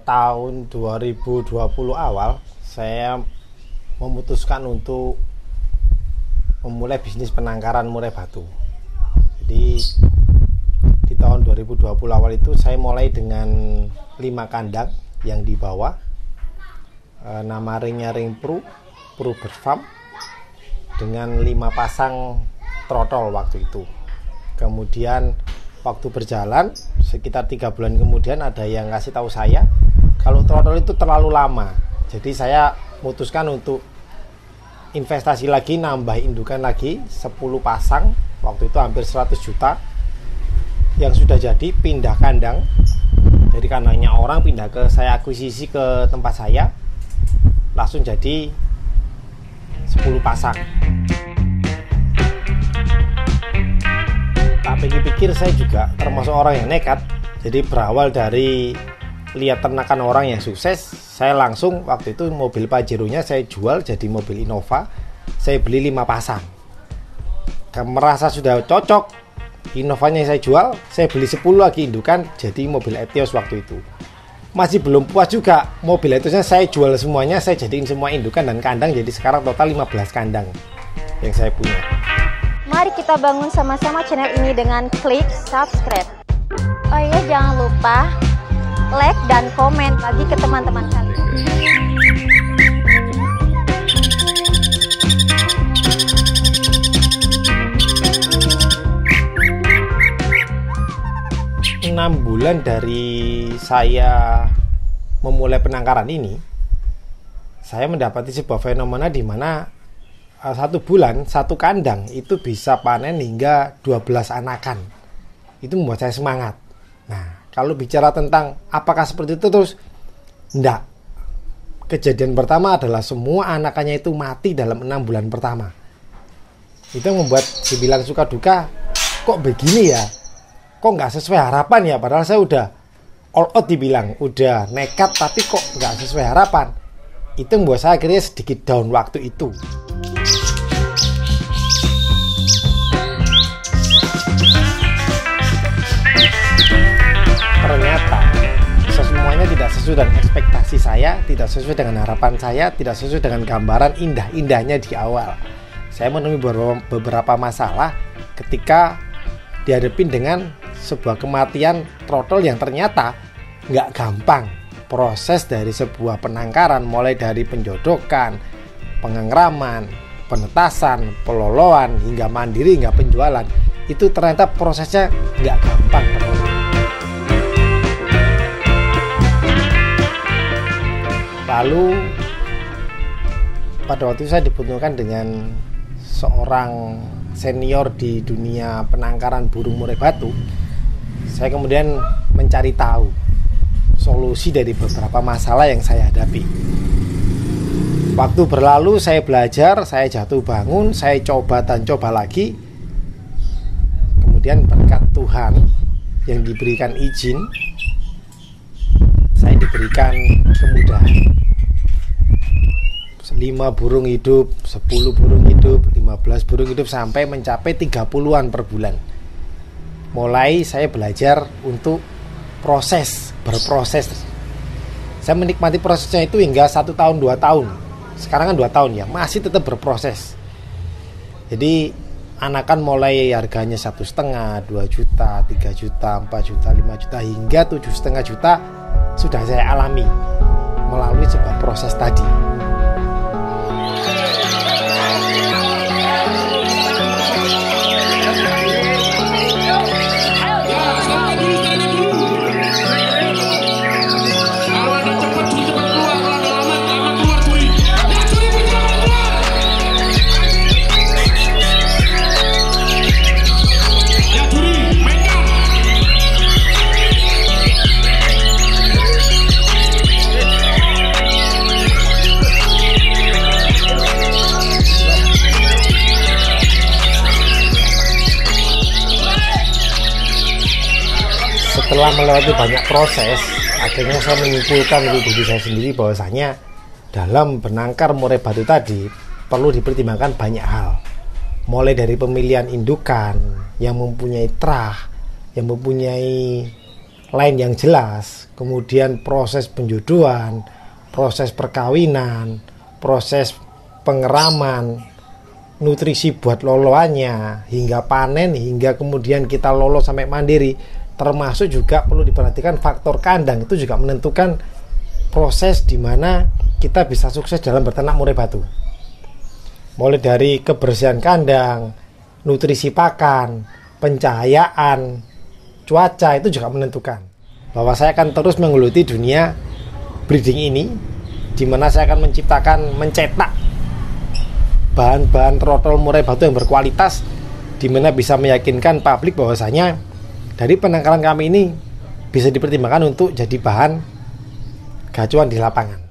tahun 2020 awal saya memutuskan untuk memulai bisnis penangkaran murai batu. Jadi di tahun 2020 awal itu saya mulai dengan 5 kandang yang dibawa, nama ringnya ring Pro Bird Farm, dengan 5 pasang trotol waktu itu. Kemudian waktu berjalan sekitar 3 bulan kemudian ada yang kasih tahu saya kalau trotol itu terlalu lama. Jadi saya memutuskan untuk investasi lagi, nambah indukan lagi 10 pasang, waktu itu hampir 100 juta yang sudah jadi, pindah kandang dari kandangnya orang pindah ke saya, akuisisi ke tempat saya, langsung jadi 10 pasang. Tak pikir-pikir saya juga termasuk orang yang nekat. Jadi berawal dari lihat ternakan orang yang sukses, saya langsung waktu itu mobil Pajero-nya saya jual jadi mobil Innova. Saya beli 5 pasang. Merasa sudah cocok, Innovanya saya jual, saya beli 10 lagi indukan jadi mobil Etios waktu itu. Masih belum puas juga, mobil Etiosnya saya jual semuanya, saya jadiin semua indukan dan kandang, jadi sekarang total 15 kandang yang saya punya. Mari kita bangun sama-sama channel ini dengan klik subscribe. Oh iya, jangan lupa like dan komen bagi ke teman-teman kalian. Enam bulan dari saya memulai penangkaran ini, saya mendapati sebuah fenomena di mana 1 bulan 1 kandang itu bisa panen hingga 12 anakan. Itu membuat saya semangat. Nah, kalau bicara tentang apakah seperti itu terus, enggak. Kejadian pertama adalah semua anakannya itu mati dalam 6 bulan pertama. Itu membuat dibilang suka duka, kok begini ya? Kok nggak sesuai harapan ya? Padahal saya udah all out dibilang, udah nekat, tapi kok nggak sesuai harapan. Itu membuat saya akhirnya sedikit down waktu itu. Ternyata semuanya tidak sesuai dengan ekspektasi saya, tidak sesuai dengan harapan saya, tidak sesuai dengan gambaran indah-indahnya di awal. Saya menemui beberapa masalah ketika dihadapin dengan sebuah kematian trotol yang ternyata nggak gampang. Proses dari sebuah penangkaran mulai dari penjodokan, pengengraman, penetasan, peloloan, hingga mandiri, hingga penjualan, itu ternyata prosesnya nggak gampang. Lalu pada waktu itu saya dibutuhkan dengan seorang senior di dunia penangkaran burung murai batu. Saya kemudian mencari tahu solusi dari beberapa masalah yang saya hadapi. Waktu berlalu saya belajar, saya jatuh bangun, saya coba dan coba lagi. Kemudian berkat Tuhan yang diberikan izin, saya diberikan kemudahan. 5 burung hidup, 10 burung hidup, 15 burung hidup, sampai mencapai 30-an per bulan. Mulai saya belajar untuk berproses. Saya menikmati prosesnya itu hingga 1 tahun, 2 tahun. Sekarang kan 2 tahun ya, masih tetap berproses. Jadi anakan mulai harganya 1,5, 2 juta, 3 juta, 4 juta, 5 juta, hingga 7,5 juta sudah saya alami melalui sebuah proses tadi. Setelah melewati banyak proses, akhirnya saya menyimpulkan untuk diri saya sendiri bahwasanya dalam penangkar murai batu tadi perlu dipertimbangkan banyak hal. Mulai dari pemilihan indukan yang mempunyai trah, yang mempunyai line yang jelas, kemudian proses penjodohan, proses perkawinan, proses pengeraman, nutrisi buat loloannya, hingga panen, hingga kemudian kita lolo sampai mandiri. Termasuk juga perlu diperhatikan faktor kandang, itu juga menentukan proses di mana kita bisa sukses dalam berternak murai batu. Mulai dari kebersihan kandang, nutrisi pakan, pencahayaan, cuaca, itu juga menentukan. Bahwa saya akan terus menggeluti dunia breeding ini, di mana saya akan mencetak bahan-bahan trotol murai batu yang berkualitas, di mana bisa meyakinkan publik bahwasanya dari penangkaran kami ini bisa dipertimbangkan untuk jadi bahan gacuan di lapangan.